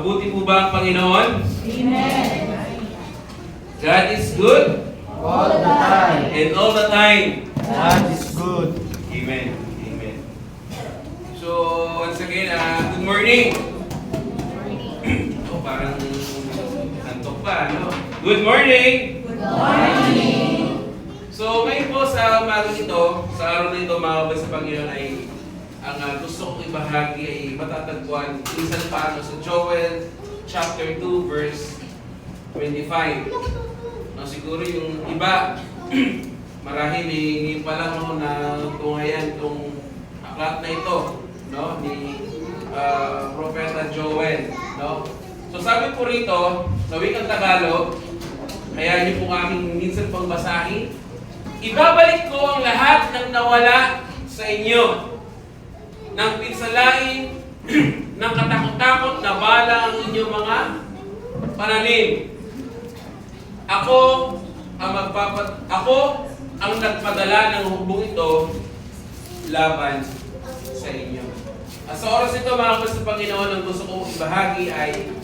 Mabuti po ba ang Panginoon? Amen. God is good All the time. and all the time. God is good. Amen. Amen. So, once again, good morning. Oh, parang antok pa, no? Good morning! Good morning. So, ngayon po sa umaga ito, sa araw na ito, mga kapatid sa Panginoon, ay ang gusto kong ibahagi ay matatagpuan minsan pa sa Joel chapter 2 verse 25. No, siguro yung iba marahil hindi pa lang na tunghayan itong aklat na ito, no, ni Propeta Joel, no. So sabi po rito sa wikang Tagalog, kaya niyo po aking minsan pang basahin, ibabalik ko ang lahat ng nawala sa inyo, ng pinsalain, ng katakot-takot na bala ang inyong mga pananim. Ako ang nagpadala ng hukbong ito laban sa inyo. At sa oras ito, mga kapatid sa Panginoon, ang gusto kong ibahagi ay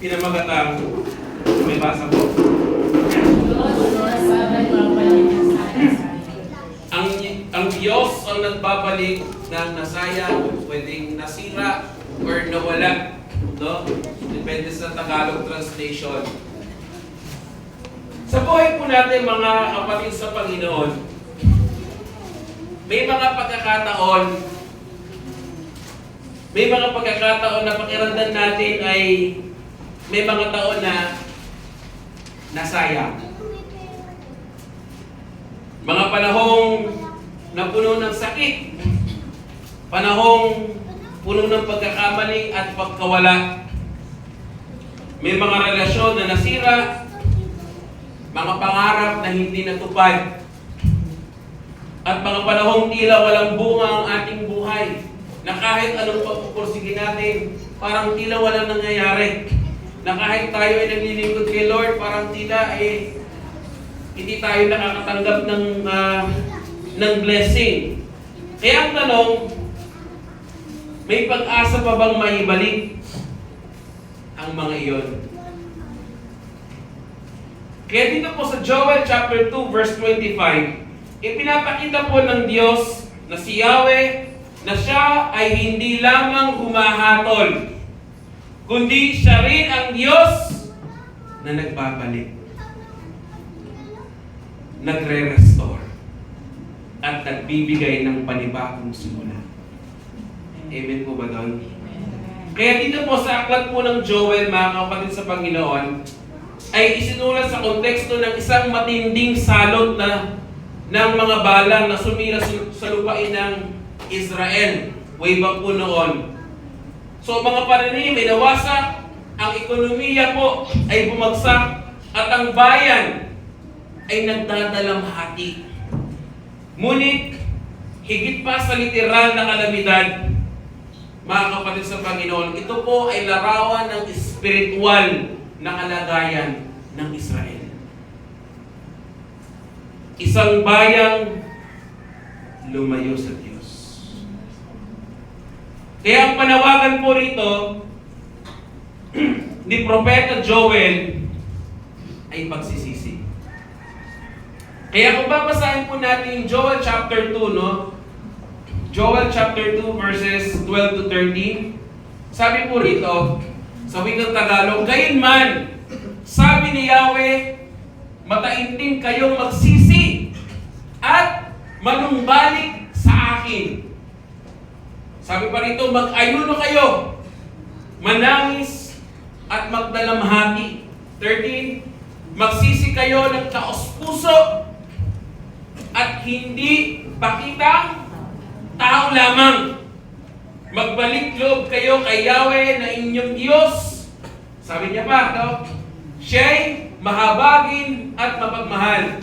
pinamagatang may basa po. Ang Diyos ang nagbabalik ng nasayang, pwedeng nasira or nawala, no? Depende sa Tagalog translation. Sa buhay po natin, mga kapatid sa Panginoon, may mga pagkakataon na pakiramdam natin ay may mga taon na nasayang. Mga panahong na puno ng sakit, panahong puno ng pagkakamali at pagkawala. May mga relasyon na nasira, mga pangarap na hindi natupad, at mga panahong tila walang bunga ang ating buhay, na kahit anong pagpupursige natin, parang tila walang nangyayari, na kahit tayo ay naglilingkod kay Lord, parang tila hindi tayo nakakatanggap ng blessing. Kaya ang tanong, may pag-asa pa bang maibalik ang mga iyon? Kaya dito po sa Joel chapter 2 verse 25, ipinapakita po ng Diyos na si Yahweh, na siya ay hindi lamang humahatol, kundi siya rin ang Diyos na nagbabalik, nagre-restore, at nagbibigay ng panibagong simula. Amen po ba doon? Kaya dito po sa aklat po ng Joel, mga kapatid sa Panginoon, ay isinulat sa konteksto ng isang matinding salot ng mga balang na sumira sa lupain ng Israel way back po noon. So mga pananim ay nawasak, ang ekonomiya po ay bumagsak, at ang bayan ay nagdadalamhati. Ngunit, higit pa sa literal na kalamidad, mga kapatid sa Panginoon, ito po ay larawan ng espiritual na kalagayan ng Israel. Isang bayang lumayo sa Diyos. Kaya ang panawagan po rito ni Propeta Joel ay pagsisisi. Kaya kung babasahin po natin Joel chapter 2, no? Joel chapter 2 verses 12 to 13. Sabi po rito, sa wikang Tagalog, gayunman, sabi ni Yahweh, mataimtim kayong magsisi at manumbalik sa akin. Sabi pa rito, mag-ayuno kayo, manangis at magdalamhati. 13, magsisi kayo ng taos-puso at hindi pakitang tao lamang. Magbalik loob kayo kay Yahweh na inyong Diyos. Sabi niya pa, no? Siya'y mahabagin at mapagmahal.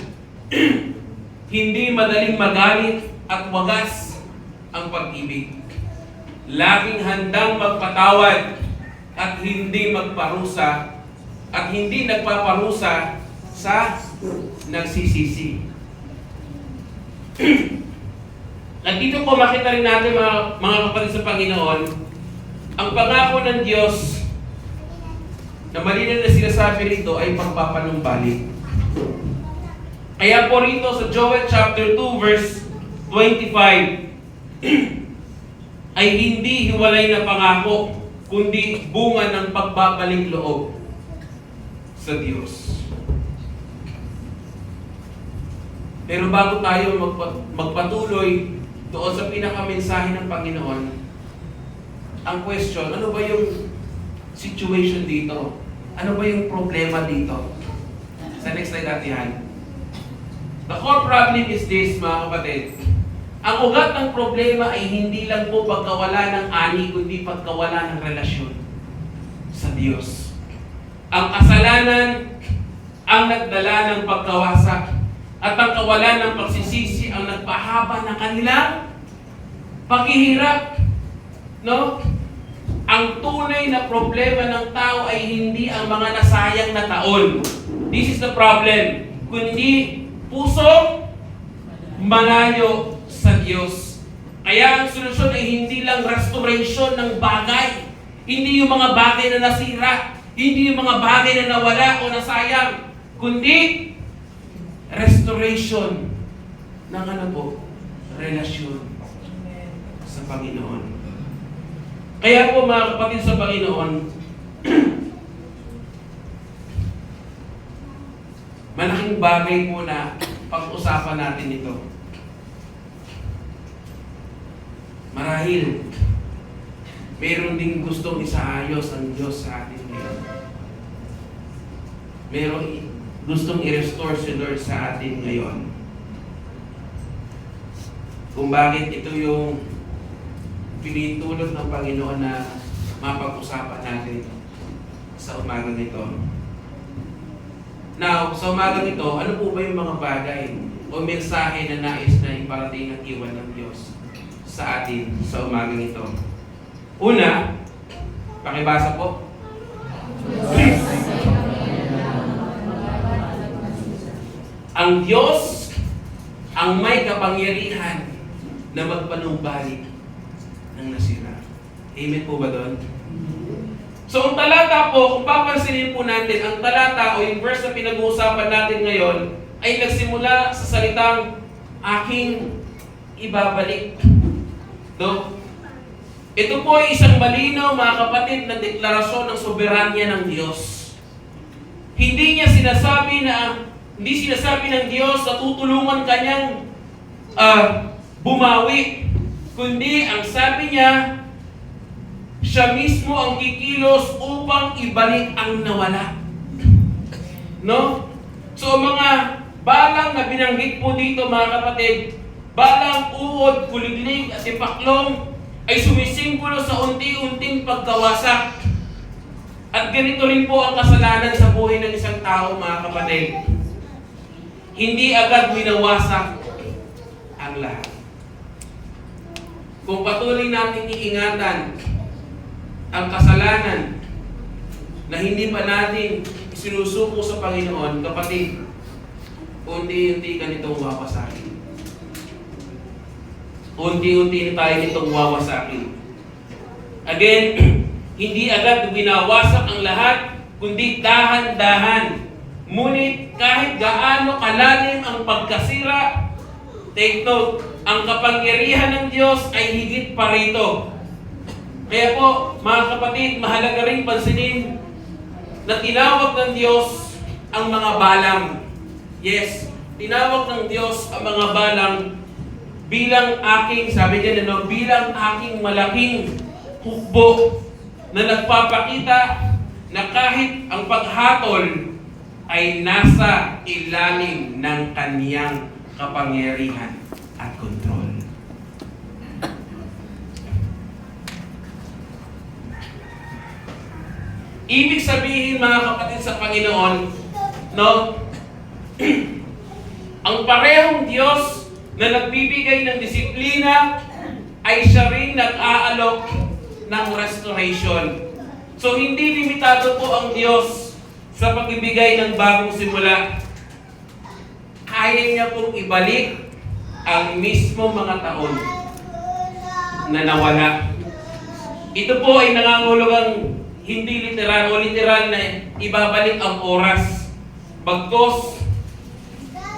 Hindi madaling magalit at wagas ang pag-ibig. Laging handang magpatawad at hindi magparusa at hindi nagpaparusa sa nagsisisi. At dito po makita rin natin mga kapatid sa Panginoon, ang pangako ng Diyos na malinaw na sinasabi rito ay pagpapanumbalik. Kaya po rito sa Joel chapter 2 verse 25 ay hindi hiwalay na pangako, kundi bunga ng pagbabalik loob sa Diyos. Pero bago tayo magpatuloy doon sa pinakamensahe ng Panginoon, ang question, ano ba yung situation dito? Ano ba yung problema dito? Sa next slide natin. The core problem is this, mga kapatid. Ang ugat ng problema ay hindi lang po pagkawala ng ani, kundi pagkawala ng relasyon sa Diyos. Ang kasalanan ang nagdala ng pagkawasak at ang kawalan ng pagsisisi ang nagpahaba ng kanilang paghihirap. No? Ang tunay na problema ng tao ay hindi ang mga nasayang na taon. This is the problem. Kundi pusong malayo sa Diyos. Kaya ang solusyon ay hindi lang restoration ng bagay. Hindi yung mga bagay na nasira. Hindi yung mga bagay na nawala o nasayang. Kundi restoration ng ano po? Relasyon sa Panginoon. Kaya po mga kapatid sa Panginoon, malaking bagay po na pag-usapan natin ito. Marahil, mayroon ding gustong isaayos ang Diyos sa atin ngayon. Mayroon gustong i-restore si Lord sa atin ngayon. Kung bakit ito yung pinitulot ng Panginoon na mapag-usapan natin sa umagang ito. Now, sa umagang ito, ano po ba yung mga bagay o mensahe na nais na iparating ng iwan ng Diyos sa atin sa umagang ito? Una, pakibasa po. Ang Diyos ang may kapangyarihan na magpanumbalik ng nasira. Amen po ba doon? So, ang talata po, kung papansinin po natin, ang talata o yung verse na pinag-uusapan natin ngayon ay nagsimula sa salitang aking ibabalik. No? Ito po ay isang malinaw, mga kapatid, na deklarasyon ng soberanya ng Diyos. Hindi sinasabi ng Diyos na tutulungan kanyang bumawi, kundi ang sabi niya, siya mismo ang kikilos upang ibalik ang nawala. No? So mga balang na binanggit po dito, mga kapatid, balang, uod, kuliglig at ipaklong ay sumisimbolo sa unti-unting pagkawasak. At ganito rin po ang kasalanan sa buhay ng isang tao, mga kapatid. Hindi agad minawasak ang lahat. Kung patuloy natin iingatan ang kasalanan na hindi pa natin sinusuko sa Panginoon, kapatid, unti-unti ganitong wawasakin. Unti-unti tayo nitong wawasakin. Again, hindi agad binawasak ang lahat, kundi dahan-dahan. Ngunit kahit gaano kalalim ang pagkasira, take note, ang kapangyarihan ng Diyos ay higit pa rito. Kaya po, mga kapatid, mahalaga rin pansinin na tinawag ng Diyos ang mga balang. Yes, tinawag ng Diyos ang mga balang bilang aking, sabi niya, bilang aking malaking hukbo na nagpapakita na kahit ang paghatol ay nasa ilalim ng kaniyang kapangyarihan at kontrol. Ibig sabihin, mga kapatid sa Panginoon, no, ang parehong Diyos na nagbibigay ng disiplina ay siya rin nag-aalok ng restoration. So hindi limitado po ang Diyos sa pagbibigay ng bagong simula. Kaya niya pong ibalik ang mismo mga taon na nawala. Ito po ay nangangahulugang hindi literal o literal na ibabalik ang oras. Bagkus,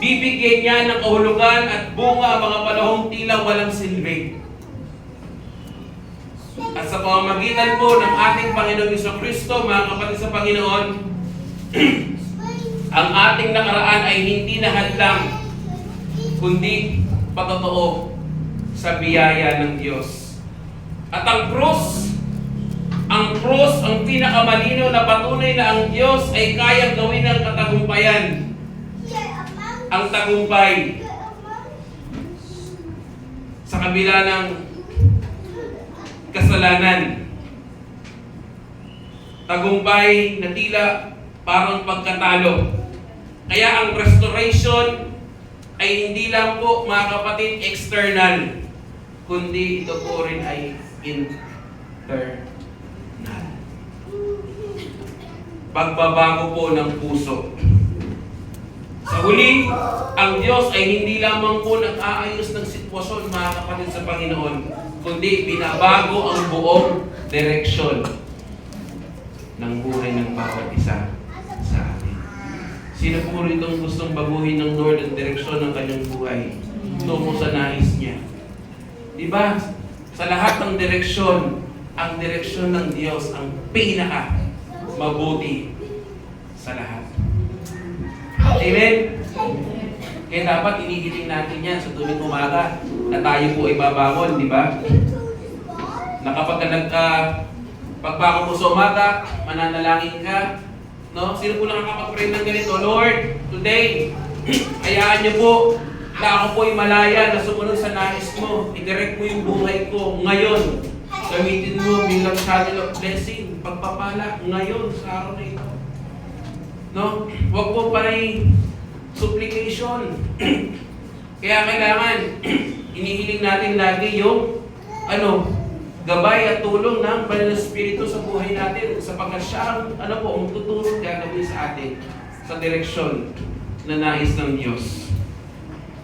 bibigyan niya ng kahulugan at bunga ang mga panahong tila walang silbi. At sa pamamagitan po ng ating Panginoong Jesucristo, mga kapatid sa Panginoon, ang ating nakaraan ay hindi na hadlang, kundi patotoo sa biyaya ng Diyos. At ang krus, ang pinakamalinaw na patunay na ang Diyos ay kayang gawin ng katagumpayan. Ang tagumpay sa kabila ng kasalanan. Tagumpay na tila parang pagkatalo. Kaya ang restoration ay hindi lang po, mga kapatid, external, kundi ito po rin ay internal. Pagbabago po ng puso. Sa huli, ang Diyos ay hindi lamang po nag-aayos ng sitwasyon, mga kapatid sa Panginoon, kundi binabago ang buong direksyon ng buhay ng bawat isa sa atin. Sino po ritong gustong baguhin ng Lord ang direksyon ng kanyang buhay tungo sa nais niya? Diba? Sa lahat ng direksyon, ang direksyon ng Diyos ang pinaka mabuti sa lahat. Amen? Kaya dapat inigiling natin yan sa tuwing umaga na tayo po ay babangon, di ba? Na kapag pagbangon mo sa umaga, mananalangin ka, no? Sino po nakakapag-pray ng ganito? Lord, today, hayaan niyo po na ako po ay malaya na sumunod sa nais mo. I-direct mo yung buhay ko ngayon. Gamitin mo bilang channel of blessing, pagpapala ngayon sa araw na ito. No? Huwag po panay supplication. Kaya kailangan inihiling natin lagi yung gabay at tulong ng Banal na Espiritu sa buhay natin sapagkat siya ang ang tutulong gagawin sa atin sa direksyon na nais ng Diyos.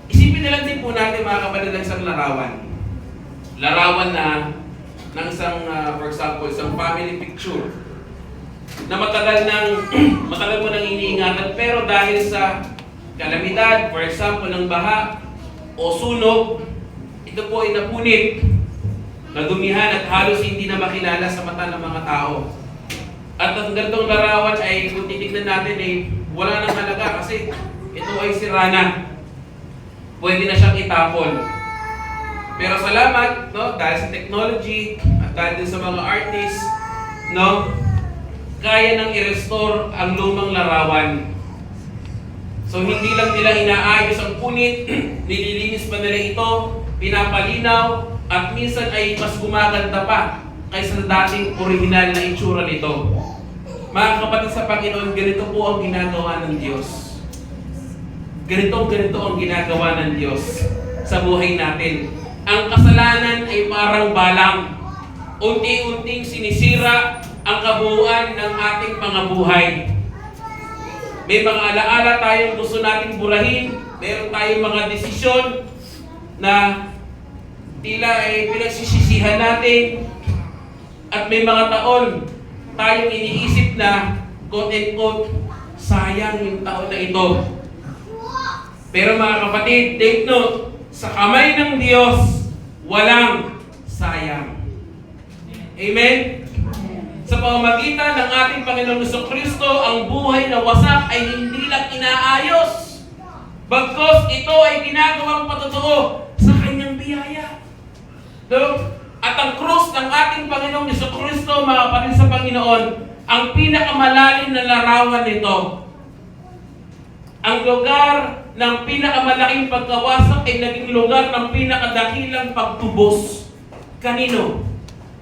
Isipin na lang din po natin, mga kapatid, ng isang larawan. Larawan na ng isang, for example, isang family picture na matagal mo nang iniingatan, pero dahil sa kalamidad, for example, ng baha o sunog, ito po ay napunit, nadumihan at halos hindi na makilala sa mata ng mga tao. At ang ganitong larawan ay, kung titignan natin, ay wala nang halaga kasi ito ay sira na. Pwede na siyang itapon. Pero salamat, no, dahil sa technology at dahil din sa mga artists, no, kaya nang i-restore ang lumang larawan. So hindi lang nila inaayos ang punit, nililinis pa nila ito, pinapalinaw, at minsan ay mas gumaganda pa kaysa sa dating original na itsura nito. Mga kapatid sa Panginoon, ganito po ang ginagawa ng Diyos. Ganito ang ginagawa ng Diyos sa buhay natin. Ang kasalanan ay parang balang. Unti-unting sinisira ang kabuuan ng ating mga buhay. May mga alaala tayong gusto nating burahin. Meron tayong mga desisyon na tila ay pinagsisisihan natin. At may mga taon tayong iniisip na quote-unquote, sayang yung taon na ito. Pero mga kapatid, take note, sa kamay ng Diyos, walang sayang. Amen? Sa pamamagitan ng ating Panginoong Jesucristo, ang buhay na wasak ay hindi lang inaayos. Bagkus ito ay ginagawang patotoo sa kanyang biyaya. No? At ang krus ng ating Panginoong Jesucristo, mga kapatid sa Panginoon, ang pinakamalalim na larawan nito. Ang lugar ng pinakamalaking pagkawasak ay naging lugar ng pinakadakilang pagtubos. Kanino?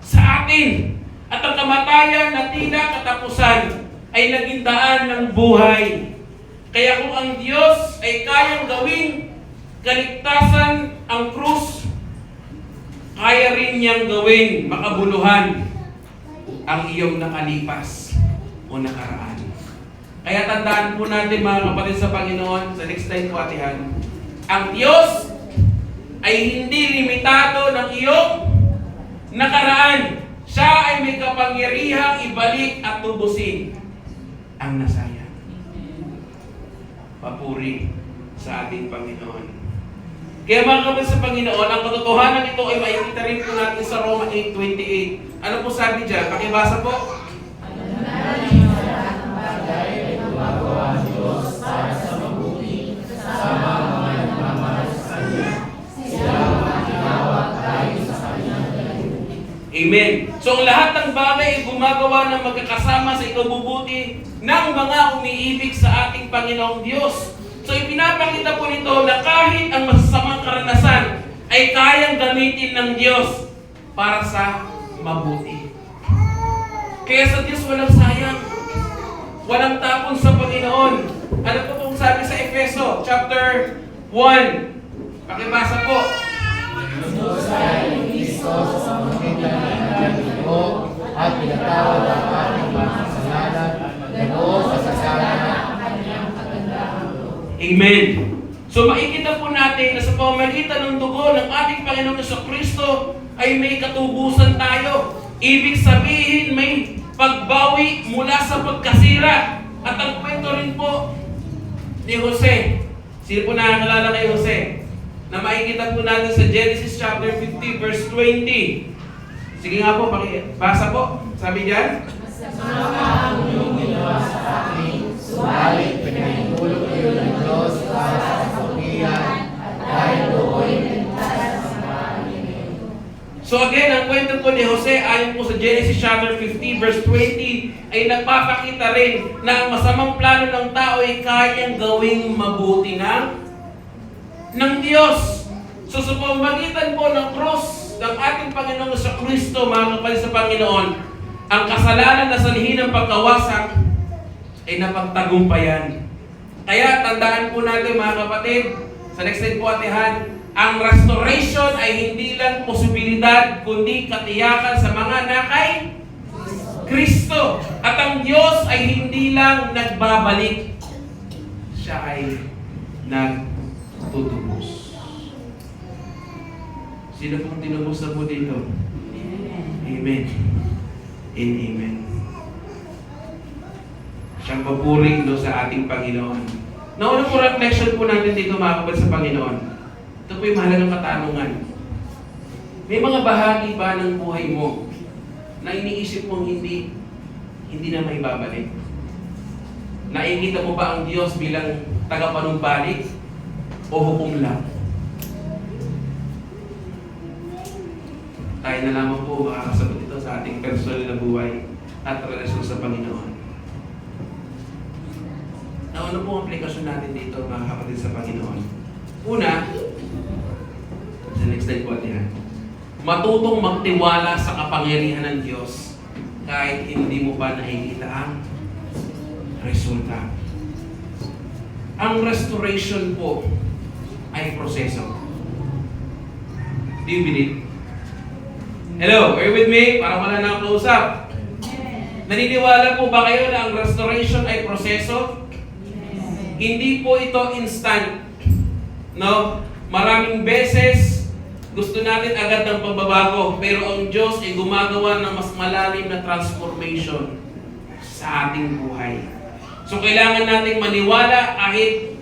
Sa atin. At ang kamatayan na tila katapusan ay naging daan ng buhay. Kaya kung ang Diyos ay kayang gawin kaligtasan ang krus, kaya rin niyang gawin makabuluhan ang iyong nakalipas o nakaraan. Kaya tandaan po natin, mga kapatid sa Panginoon, sa next time po atihan, ang Diyos ay hindi limitado ng iyong nakaraan. Siya ay ay may kapangyarihang ibalik at tubusin ang nasayang. Papuri sa ating Panginoon. Kaya mga kapatid sa Panginoon, ang katotohanan ito ay makikita rin po natin sa Roma 8:28. Ano po sabi dyan? Pakibasa po. Amen. So ang lahat ng bagay ay gumagawa ng magkakasama sa ikabubuti ng mga umiibig sa ating Panginoong Diyos. So ipinapakita po nito na kahit ang masasamang karanasan ay kayang gamitin ng Diyos para sa mabuti. Kaya sa Diyos walang sayang, walang tapon sa Panginoon. Ano po kung sabi sa Efeso chapter 1? Pakibasa po. At pinatawad ang ating mga kasalanan na buo sa sasana ng kanyang kagandahan. Amen. So makikita po natin na sa pamamagitan ng dugo ng ating Panginoon Jesucristo ay may katubusan tayo. Ibig sabihin may pagbawi mula sa pagkasira. At ang kwento rin po ni Jose. Sino po nakakalala kay Jose? Na makikita po natin sa Genesis chapter 50 verse 20. Sige nga po, basa po. Sabi diyan, Masama ang iyong ginawa sa akin, subalit pinahintulot kayo ng Diyos para sa kasabihan at dahil doon ligtas sa mga Panginoon. So again, ang kwento po ni Jose ayon po sa Genesis chapter 50 verse 20 ay nagpapakita rin na ang masamang plano ng tao ay kayang gawing mabuti ng Diyos. So sa pamamagitan po ng cross ng ating Panginoon sa Kristo, mga kapatid sa Panginoon, ang kasalanan na sanhi ng pagkawasak ay napagtagumpayan. Kaya tandaan po natin mga kapatid, sa next slide po atihan, ang restoration ay hindi lang posibilidad, kundi katiyakan sa mga nakay Kristo. At ang Diyos ay hindi lang nagbabalik, siya ay nagtutubos. Sino pong tinubos na po dito? Amen. And amen. Siyang papuring do sa ating Panginoon. Nauna po reflection po natin dito mga kapatid sa Panginoon. Ito po yung mahalagang katanungan. May mga bahagi ba ng buhay mo na iniisip mong hindi na maibabalik? Nakikita mo ba ang Diyos bilang tagapanumbalik o hukom lang? Tayo na lamang po makakasagot ito sa ating personal na buhay at relasyon sa Panginoon. Nauna po ang aplikasyon natin dito mga kapatid sa Panginoon. Una, sa next slide po yan, matutong magtiwala sa kapangyarihan ng Diyos kahit hindi mo pa nakikita ang resulta. Ang restoration po ay proseso. Do you believe? Hello, are you with me? Parang wala na ang close up. Naniniwala po ba kayo na ang restoration ay proseso? Hindi po ito instant. No? Maraming beses gusto natin agad ng pagbabago, pero ang Diyos ay gumagawa ng mas malalim na transformation sa ating buhay. So kailangan nating maniwala kahit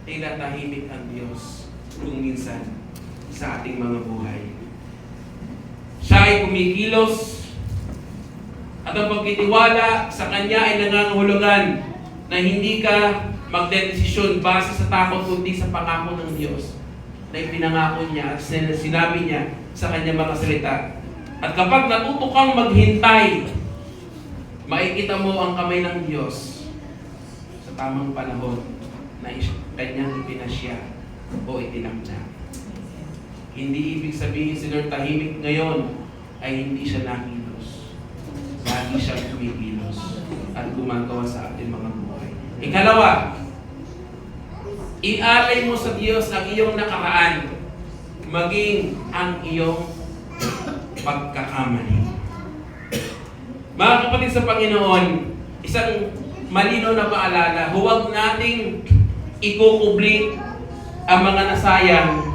tila tahimik ang Diyos kung minsan sa ating mga buhay. Siya ay kumikilos at ang pagtitiwala sa Kanya ay nangangahulugan na hindi ka magdedesisyon base sa takot kundi sa pangako ng Diyos na ipinangako niya at sinabi niya sa Kanyang mga salita. At kapag natuto kang maghintay, makikita mo ang kamay ng Diyos sa tamang panahon na Kanyang ipinasya o itinakda. Hindi ibig sabihin si Lord tahimik ngayon ay hindi siya nakilos. Lagi siya kumikilos at gumagawa sa ating mga buhay. Ikalawa, ialay mo sa Diyos ang iyong nakaraan, maging ang iyong pagkakamali. Mga kapatid sa Panginoon, isang malinaw na paalala, huwag nating ikukubli ang mga nasayang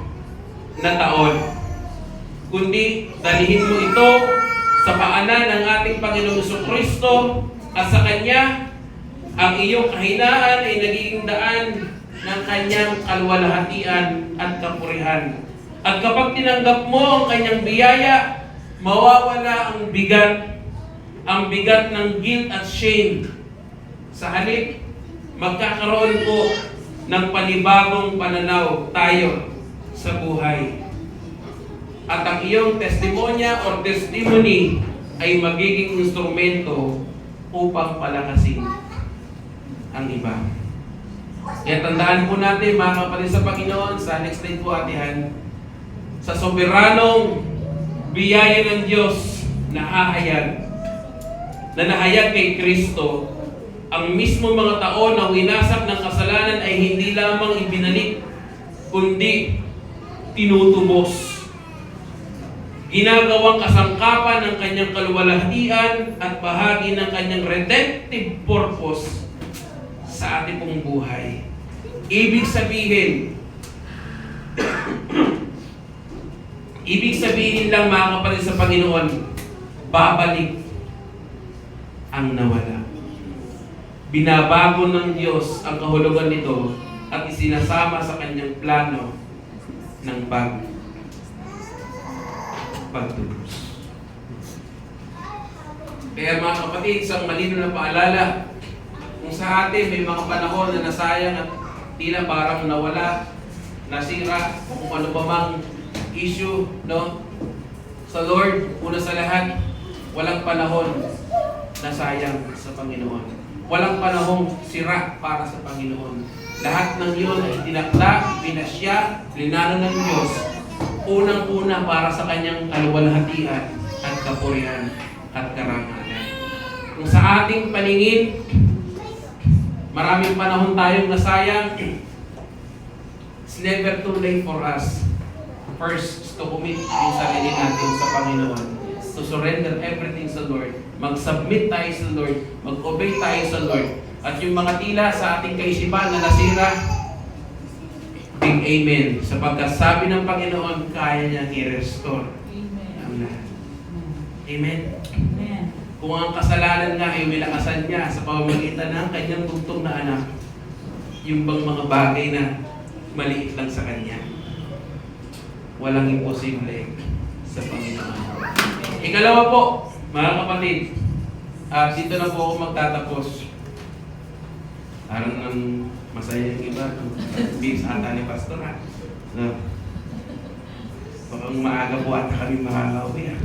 na taon, kundi dalihin mo ito sa paanan ng ating Panginoong Jesucristo at sa Kanya, ang iyong kahinaan ay nagiging daan ng Kanyang kaluwalhatian at kapurihan. At kapag tinanggap mo ang Kanyang biyaya, mawawala ang bigat ng guilt at shame. Sa halip, magkakaroon po ng panibagong pananaw tayo sa buhay. At ang iyong testimonya or testimony ay magiging instrumento upang palakasin ang iba. Kaya tandaan po natin mga kapatid sa Panginoon, sa next slide po atihan, sa soberanong biyaya ng Diyos na nahayag kay Kristo, ang mismo mga taon na winasak ng kasalanan ay hindi lamang ibinalik, kundi tinutubos. Ginagawang kasangkapan ng Kanyang kaluwalhatian at bahagi ng Kanyang redemptive purpose sa ating pong buhay. Ibig sabihin lang mga kapatid sa Panginoon, babalik ang nawala. Binabago ng Diyos ang kahulugan nito at isinasama sa Kanyang plano ng pagtubos. Kaya mga kapatid, isang malinaw na paalala, kung sa atin may mga panahon na nasayang at tila parang nawala, nasira, o kung ano pa mang issue, no? Sa Lord, una sa lahat, walang panahon na sayang sa Panginoon. Walang panahong sira para sa Panginoon. Lahat ng yun ay tinakda, pinasya, linano ng Diyos, unang-una para sa Kanyang kaluwalhatian at kapurihan at karangalan. Kung sa ating paningin, maraming panahon tayong nasayang, it's never too late for us. First, to commit yung sarili natin sa Panginoon. To surrender everything sa Lord. Mag-submit tayo sa Lord. Mag-obey tayo sa Lord. At yung mga tila sa ating kaisipan na nasira, big amen. Sapagkat sabi ng Panginoon, kaya niyang i-restore ang lahat. Amen? Amen. Kung ang kasalanan nga ay milakasan niya sa pamamagitan ng kanyang bugtong na anak, yung bang mga bagay na maliit lang sa kanya, walang imposible sa Panginoon. Ikalawa po, mga kapatid, dito na po ako magtatapos. Parang ang masaya yung iba, bis ata ni Pastor ha. No. Baka maaga po ata kami makakauwi ha.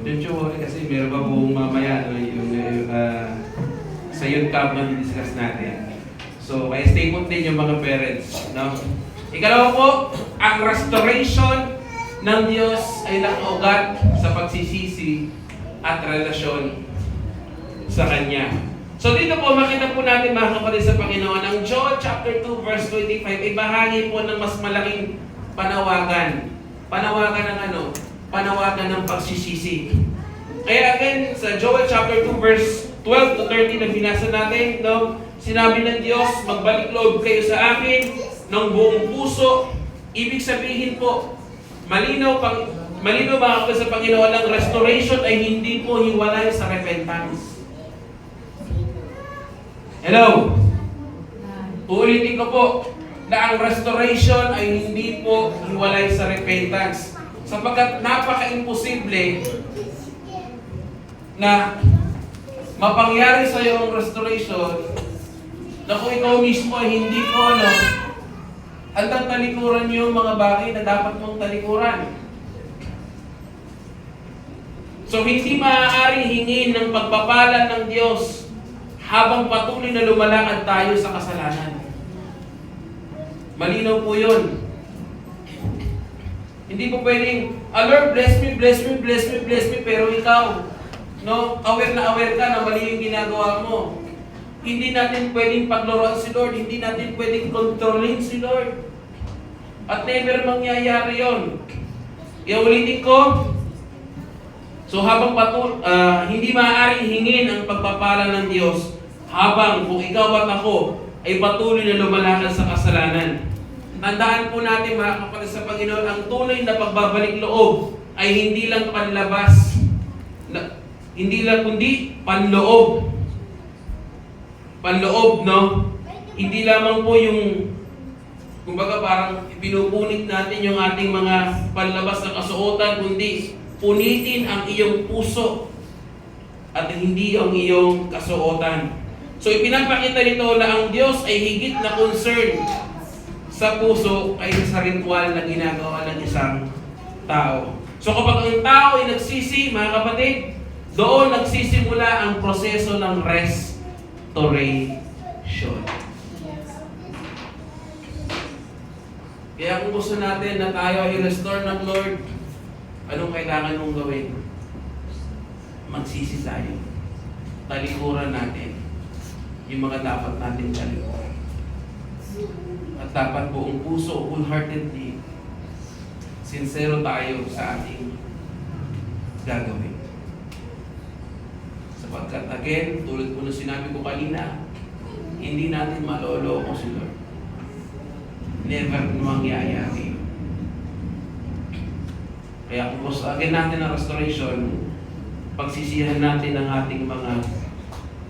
Don't you worry kasi meron pa buong mamaya yung sa youth camp na discuss natin. So, kaya stay put din yung mga parents. No? Ikalawa po, ang restoration ng Diyos ay nakaugat sa pagsisisi at relasyon sa Kanya. So dito po, makita po natin mga kapatid sa Panginoon, ang Joel chapter 2 verse 25 ay bahagi po ng mas malaking panawagan. Panawagan ng ano? Panawagan ng pagsisisi. Kaya again, sa Joel chapter 2 verse 12 to 13 na binasa natin, no? Sinabi ng Diyos, magbalik loob kayo sa akin ng buong puso. Ibig sabihin po, malinaw mga kapatid sa Panginoon, ang restoration ay hindi po hiwalay sa repentance. Hello? Uulitin ko po na ang restoration ay hindi po hiwalay sa repentance. Sapagkat napaka-imposible na mapangyari sa iyo ang restoration na kung ikaw mismo ay hindi po handang talikuran yung mga bagay na dapat mong talikuran. So hindi maaaring hingin ng pagpapala ng Diyos habang patuloy na lumalakad tayo sa kasalanan. Malinaw po yun. Hindi po pwedeng, Lord, bless me, bless me, bless me, bless me, pero ikaw, aware na mali yung ginagawa mo. Hindi natin pwedeng paglaruan si Lord, hindi natin pwedeng kontrolin si Lord. At never mangyayari yun. Iulitin ko, so habang hindi maaaring hingin ang pagpapala ng Diyos habang kung ikaw at ako ay patuloy na lumalakad sa kasalanan. Tandaan po natin mga kapatid sa Panginoon, ang tunay na pagbabalik loob ay hindi lang panlabas Hindi lang kundi panloob. Panloob, no? Hindi lamang po yung, kumbaga parang pinupunit natin yung ating mga panlabas na kasuotan, kundi punitin ang iyong puso at hindi ang iyong kasuotan. So ipinapakita nito na ang Diyos ay higit na concern sa puso kaysa sa ritual na ginagawa ng isang tao. So kapag ang tao ay nagsisi, mga kapatid, doon nagsisimula ang proseso ng restoration. Kaya kung gusto natin na tayo ay restore ng Lord, anong kailangan mong gawin? Magsisi tayo. Talikuran natin yung mga dapat natin talikuran. At dapat buong puso, wholeheartedly, sincero tayo sa ating gagawin. Sapagkat again, tulad po na sinabi ko kanina, hindi natin maloloko si Lord. Never mangyayari. Kaya kung gusto again natin ang restoration, pagsisihan natin ang ating mga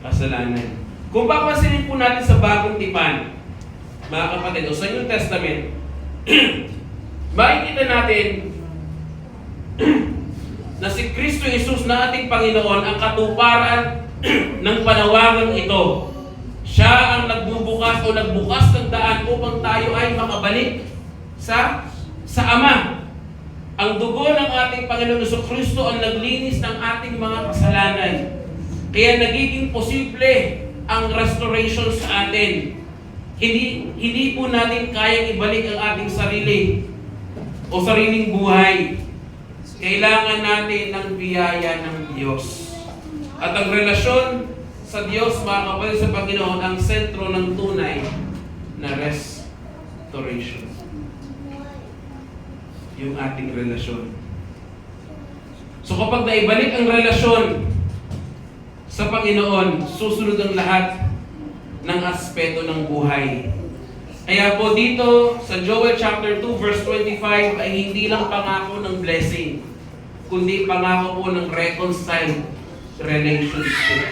kasalanan. Kung papansinin po natin sa Bagong Tipan, mga kapatid, o sa New Testament, makikita natin na si Kristo Jesus na ating Panginoon ang katuparan ng panawagang ito. Siya ang nagbubukas o nagbukas ng daan upang tayo ay makabalik sa Ama. Ang dugo ng ating Panginoon Jesucristo ang naglinis ng ating mga kasalanan. Kaya nagiging posible ang restoration sa atin. Hindi po natin kayang ibalik ang ating sarili o sariling buhay. Kailangan natin ng biyaya ng Diyos. At ang relasyon sa Diyos, mga kapatid, sa Panginoon, ang sentro ng tunay na restoration. Yung ating relasyon. So kapag naibalik ang relasyon sa Panginoon, susunod ang lahat ng aspeto ng buhay. Kaya po dito sa Joel chapter 2 verse 25 ay hindi lang pangako ng blessing, kundi pangako po ng reconciled relationship.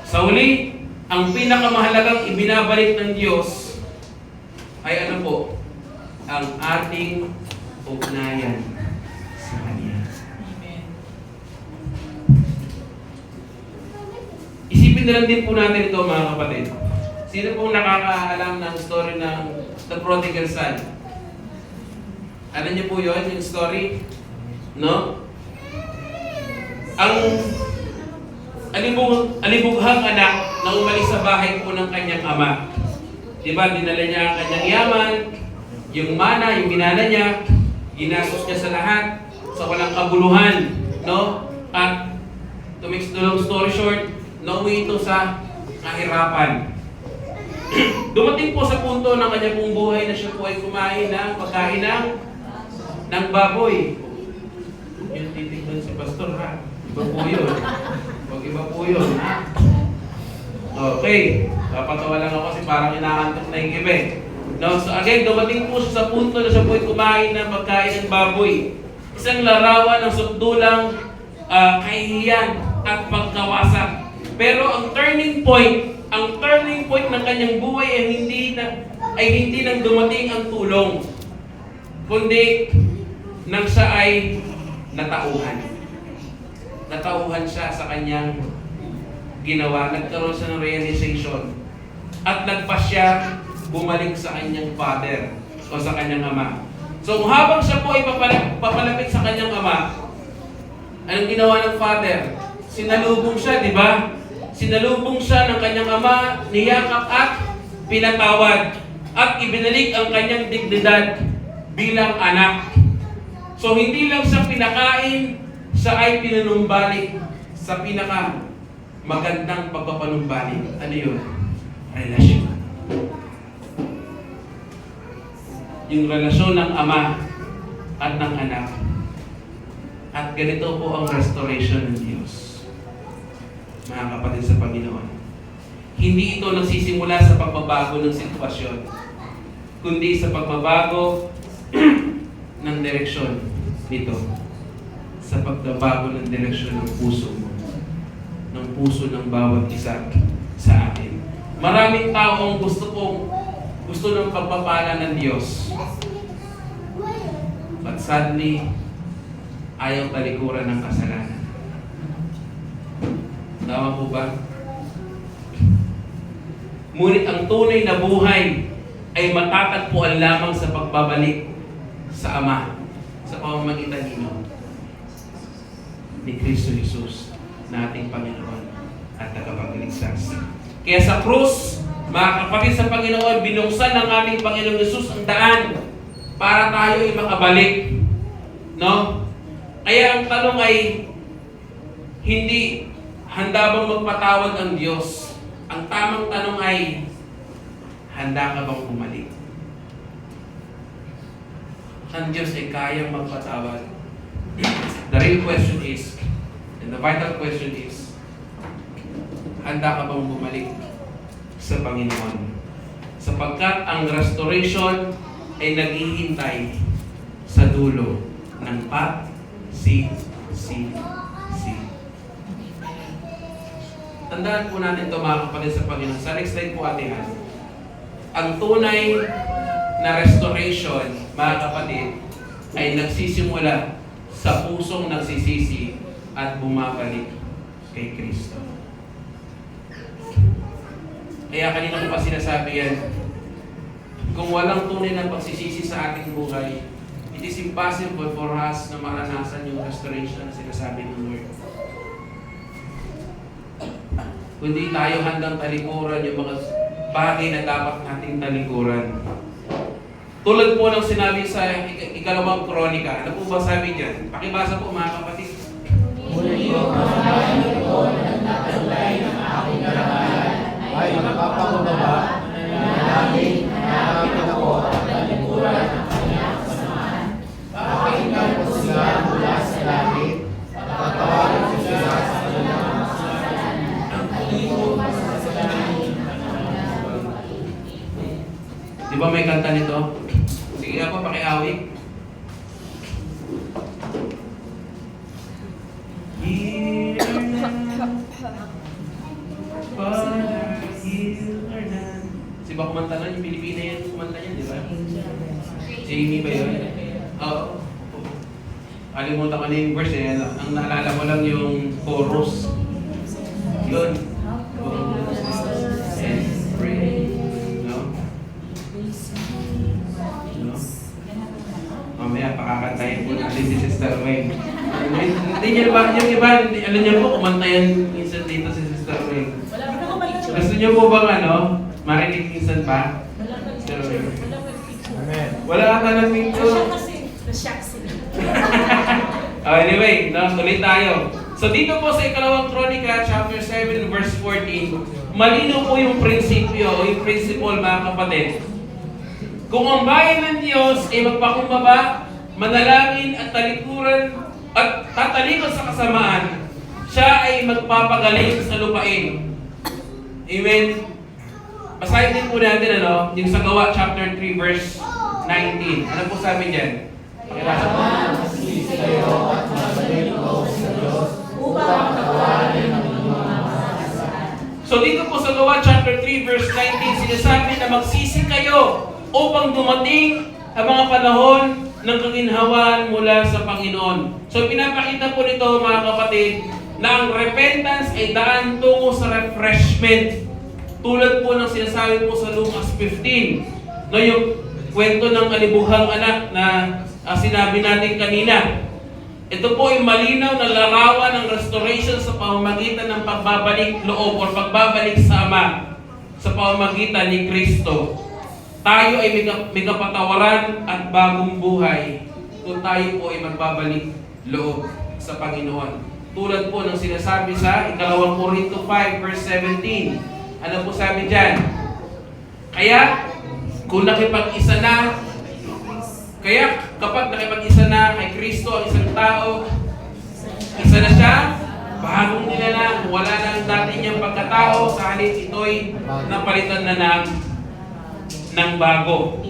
Sa huli, ang pinakamahalagang ibinabalik ng Diyos ay ano po? Ang ating ugnayan sa Kanya. Isipin na lang din po natin ito, mga kapatid. Sino pong nakakaalam ng story ng The Prodigal Son? Alam niyo po yun, yung story? No? Ang alibughang anak na umalis sa bahay po ng kanyang ama. Diba, dinala niya ang kanyang yaman, yung mana, yung ginana niya, ginastos niya sa lahat, sa walang kabuluhan, no? At to make the long story short, nauwi ito sa kahirapan. Dumating po sa punto ng kanyang pong buhay na siya po ay kumain ng pagkain ng baboy. Yung titignan si Pastor, ha? Iba po yun. Huwag iba po yun, ha? Okay. Napatawa lang ako kasi parang inaantok na yung iba. No? So again, dumating po siya sa punto na siya po ay kumain ng pagkain ng baboy. Isang larawan ng subdulang kahihiyan at pagkawasak. Pero ang turning point ng kanyang buhay ay hindi nang dumating ang tulong, kundi nang siya ay natauhan. Natauhan siya sa kanyang ginawa. Nagkaroon siya ng realization. At nagpasya bumalik sa kanyang father o sa kanyang ama. So habang siya po ay papalapit sa kanyang ama, anong ginawa ng father? Sinalubong siya, di ba? Sinalubong siya ng kanyang ama, niyakap at pinatawad. At ibinalik ang kanyang dignidad bilang anak. So hindi lang siya pinakain, siya ay pinunumbalik sa pinaka magandang pagpapanumbalik. Ano yun? Relasyon. Yung relasyon ng ama at ng anak. At ganito po ang restoration ng Diyos, mga kapatid sa Panginoon. Hindi ito nagsisimula sa pagbabago ng sitwasyon, kundi sa pagbabago ng direksyon nito. Sa pagbabago ng direksyon ng puso mo. ng puso ng bawat isa sa atin. Maraming tao ang gusto ng pagpapala ng Diyos. But sadly, ayaw talikuran ng kasalanan. Tama po ba? Ngunit ang tunay na buhay ay matatagpuan lamang sa pagbabalik sa Ama, sa pamamagitan ni Kristo Jesus, na ating Panginoon at tagapagligtas. Kaya sa krus, mga kapatid sa Panginoon, binuksan ng ating Panginoong Jesus ang daan para tayo ay makabalik. No? Kaya ang tanong ay, hindi handa bang magpatawad ang Diyos? Ang tamang tanong ay, handa ka bang bumalik? Ang Diyos ay kayang magpatawad. The real question is, and the vital question is, handa ka bang bumalik sa Panginoon? Sapagkat ang restoration ay naghihintay sa dulo ng pag-sisisi. Tandaan po natin ito, mga kapatid sa Panginoon. Sa next slide po, Ate Han. Ang tunay na restoration, mga kapatid, ay nagsisimula sa pusong nagsisisi at bumabalik kay Kristo. Kaya kanina ko pa sinasabi yan, kung walang tunay na pagsisisi sa ating buhay, it is impossible for us na maranasan yung restoration na sinasabi ng Lord. Kundi tayo handang talikuran yung mga bagay na dapat nating talikuran. Tulad po ng sinabi sa ikalawang kronika, ano po ba sabi dyan? Pakibasa po, mga kapatid. Muli ko ang bayan ko na nagtatalay ng aking karangalan ay magpapakumbaba na laging nananapin ako at talikuran ng kanyang kasamaan. Pakinggan ko sila mula sa langit at tatawarin ko sila sa kanilang kasalanan. Ang talikuran sa kasalanan. Di ba may kanta nito? Sige nga po, pakiawik. Hear now, Father, hear now. Si ba kumanta na? Yung Pilipina yan, kumanta yan, di ba? Jamie ba yun? Oo. Kalimutan ko na yung verse eh. Ang naalala ko lang yung chorus. Yun. And pray. No? No? Mamaya, pakakakantayin po natin si Sister Wayne. Hindi niyo ba, yung iba, alam niyo po, kumanta yan minsan dito si Sister Wayne. Gusto niyo po bang marinig minsan pa? Sister Wayne. Amen. Wala ka ng picture. Na-shock sila. Anyway, tuloy tayo. So dito po sa ikalawang kronika, chapter 7, verse 14, malinaw po yung prinsipyo o yung principle, mga kapatid. Kung ang bayan ng Diyos ay magpakumbaba, manalangin at talikuran at tatalikod sa kasamaan, siya ay magpapagaling sa lupain. Amen? Basahin din po natin yung sa Gawa chapter 3 verse 19. Ano po sabi diyan? Pakibasa po. Magsisi kayo at mabalik ko sa Diyos upang patawarin ang inyong mga kasalanan. So dito po sa Gawa chapter 3 verse 19, sinasabi na magsisi kayo upang dumating ang mga panahon ng kaginhawaan mula sa Panginoon. So pinapakita po nito, mga kapatid, na ang repentance ay daan tungo sa refreshment. Tulad po ng sinasabi po sa Lucas 15, yung kwento ng kalibuhang anak na sinabi natin kanina. Ito po ay malinaw na larawan ng restoration sa pamamagitan ng pagbabalik loob o pagbabalik sa Ama sa pamamagitan ni Kristo. Tayo ay may kapatawaran at bagong buhay kung tayo po ay magbabalik loob sa Panginoon. Tulad po ng sinasabi sa ikalawang Korinto 5 verse 17. Ano po sabi dyan? Kaya kapag nakipag-isa na kay Kristo ang isang tao, isa na siya, bagong nilalang, wala na ang dati niyang pagkatao, sa halip ito'y napalitan na ng bago.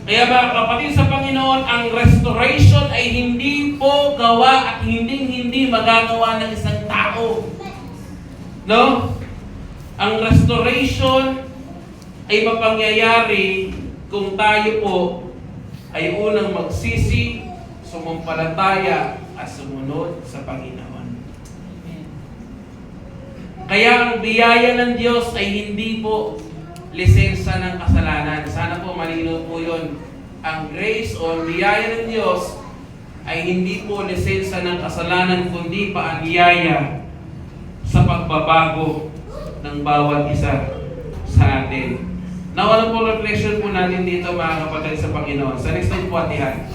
Kaya mga kapatid sa Panginoon, ang restoration ay hindi po gawa at hindi magagawa ng isang tao. No? Ang restoration ay mapangyayari kung tayo po ay unang magsisi, sumumpalataya at sumunod sa Panginoon. Kaya ang biyaya ng Diyos ay hindi po lisensya ng kasalanan. Sana po malinaw po yun. Ang grace o biyaya ng Diyos ay hindi po lisensya ng kasalanan, kundi pa ang biyaya sa pagbabago ng bawat isa sa atin. Now, ano po reflection po natin dito mga kapatid sa Panginoon? Sa next slide po atihan.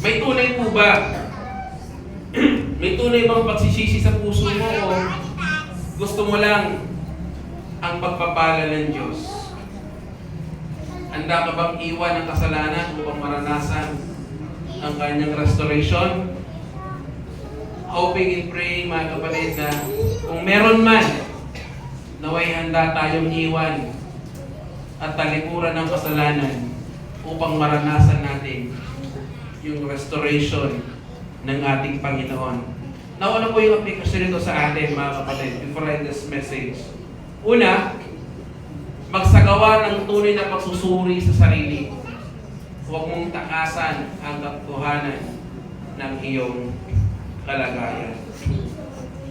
May tunay po ba? May tunay bang pagsisisi sa puso mo o gusto mo lang ang pagpapala ng Diyos? Handa ka bang iwan ang kasalanan upang maranasan ang kanyang restoration? Hoping and praying mga kapatid na kung meron man, naway handa tayong iwan at talikuran ng kasalanan upang maranasan natin yung restoration ng ating Panginoon. Now, ano po yung application nito sa atin mga kapatid before I end this message? Una, magsagawa ng tunay na pagsusuri sa sarili. Huwag mong takasan ang katotohanan ng iyong kalagayan.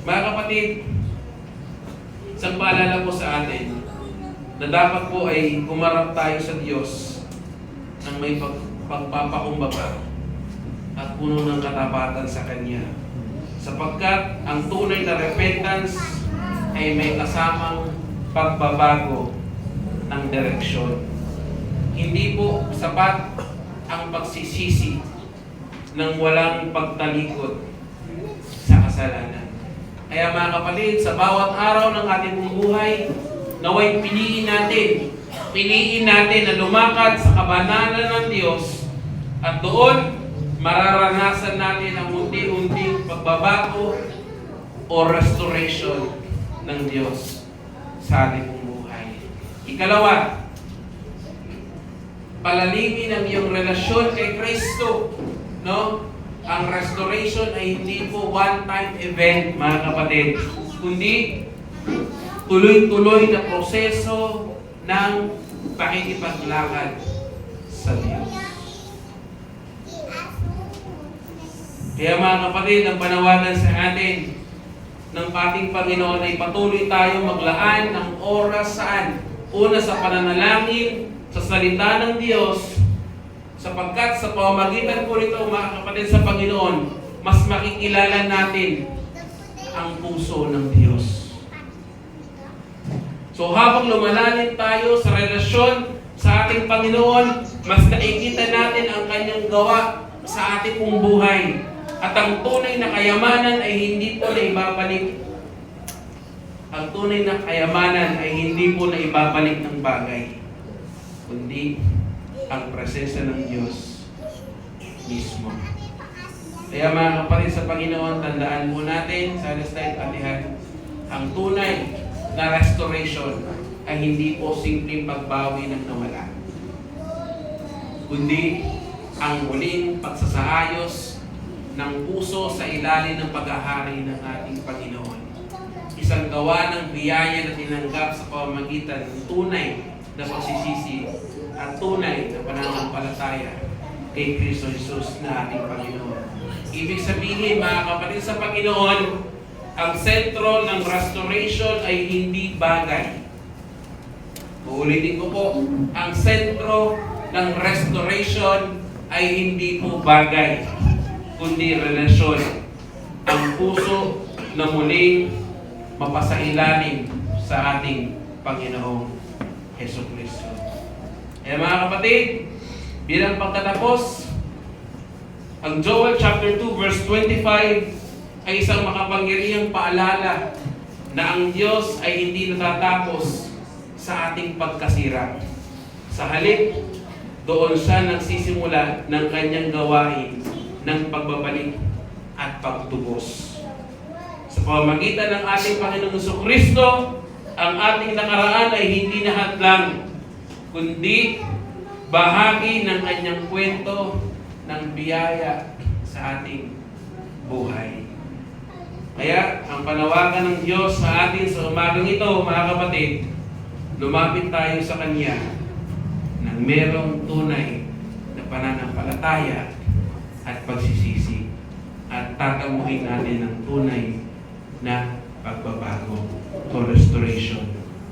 Mga kapatid, isang paalala po sa atin na dapat po ay kumarap tayo sa Diyos ng may pagpapakumbaba at puno ng katapatan sa Kanya. Sapagkat ang tunay na repentance ay may kasamang pagbabago ng direksyon. Hindi po sapat ang pagsisisi ng walang pagtalikod sa kasalanan. Kaya mga kapatid, sa bawat araw ng ating buhay, naway piliin natin na lumakad sa kabanalan ng Diyos at doon mararanasan natin ang unti-unting pagbabago o restoration ng Diyos sa ating buhay. Ikalawa, palalimin ang iyong relasyon kay Kristo. No? Ang restoration ay hindi po one-time event, mga kapatid, kundi tuloy-tuloy na proseso ng pakikipaglakad sa Diyos. Kaya mga kapatid, ang panawagan sa atin ng ating Panginoon ay patuloy tayo maglaan ng oras saan? Una sa pananalangin, sa salita ng Diyos, sapagkat sa pamamagitan po nito mga kapatid sa Panginoon, mas makikilala natin ang puso ng Diyos. So habang lumalalim tayo sa relasyon sa ating Panginoon, mas nakikita natin ang kanyang gawa sa ating pong buhay. At ang tunay na kayamanan ay hindi po na ibabalik. Ang tunay na kayamanan ay hindi po na ibabalik ng bagay, kundi ang presensya ng Diyos mismo. Kaya mga kapatid sa Panginoon, tandaan po natin sa slide atihan, ang tunay na restoration ay hindi po simpleng pagbawi ng nawala, kundi ang muling pagsasaayos ng puso sa ilalim ng paghahari ng ating Panginoon. Isang gawa ng biyaya na tinanggap sa pamamagitan ng tunay na pagsisisi at tunay na pananampalataya kay Kristo Jesus na ating Panginoon. Ibig sabihin, mga kapatid sa Panginoon, ang sentro ng restoration ay hindi bagay. Uulitin ko po, ang sentro ng restoration ay hindi po bagay, kundi relasyon. Ang puso na muling mapasailalim sa ating Panginoong Jesucristo. Eh mga kapatid, bilang pagtatapos, ang Joel chapter 2 verse 25 ay isang makapangyarihang paalala na ang Diyos ay hindi natatapos sa ating pagkasira. Sa halip, doon siya nagsisimula ng kanyang gawain ng pagbabalik at pagtubos. Sa pamamagitan ng ating Panginoong Jesucristo, ang ating nakaraan ay hindi na hadlang, kundi bahagi ng kanyang kwento ng biyaya sa ating buhay. Kaya, ang panawagan ng Diyos sa atin sa umagang ito, mga kapatid, lumapit tayo sa Kanya nang merong tunay na pananampalataya at pagsisisi at tatamuhin natin ng tunay na pagbabago o restoration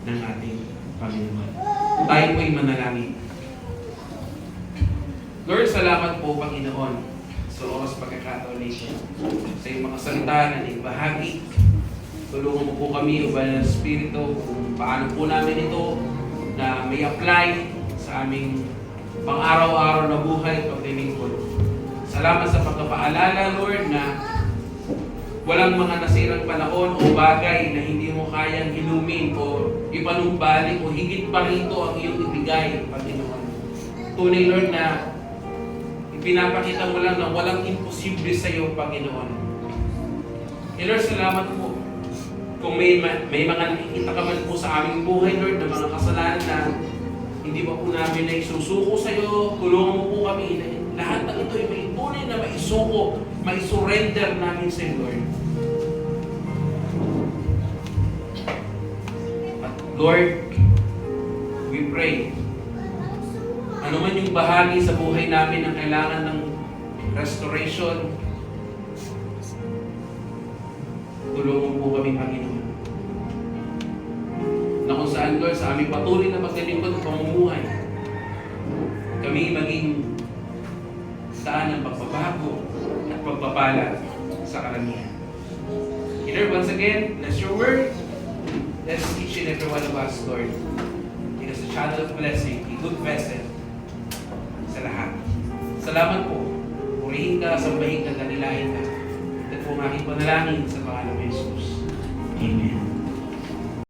ng ating Panginoon. Tayo po'y manalangin. Lord, salamat po, Panginoon, sa oras pagkakataon nito. Sa iyong mga salita na ibahagi, tulungan mo po kami, o Banal na Espiritu, kung paano po namin ito na may apply sa aming pang-araw-araw na buhay paglilingkod. Salamat sa pagpapaalala, Lord, na walang mga nasirang panahon o bagay na hindi mo kayang hilumin o ipanumbalik o higit pa rito ang iyong ibigay, Panginoon. Tunay, Lord, na pinapakita mo lang na walang imposible sa iyo, Panginoon. Lord, salamat po. Kung may mga nakikita ka man po sa aming buhay, Lord, na mga kasalanan na hindi pa po namin na isusuko sa iyo, tulungan mo po kami na lahat ng ito ay may tunay na maisuko, maisurrender namin sa iyo, Lord. At Lord, we pray, ano man yung bahagi sa buhay namin na kailangan ng restoration, tulungan po kami, Panginoon. Na kung saan, Lord, sa aming patuloy na paglilingkod at pamumuhay, kami maging saan ng pagbabago at pagpapala sa karamihan. Lord, once again, bless your word. Bless each and every one of us, Lord. It is a channel of blessing, a good vessel sa lahat. Salamat po. Purihin ka, sambahin ka, dalilahin ka. Ito po ang aking panalangin sa pangalan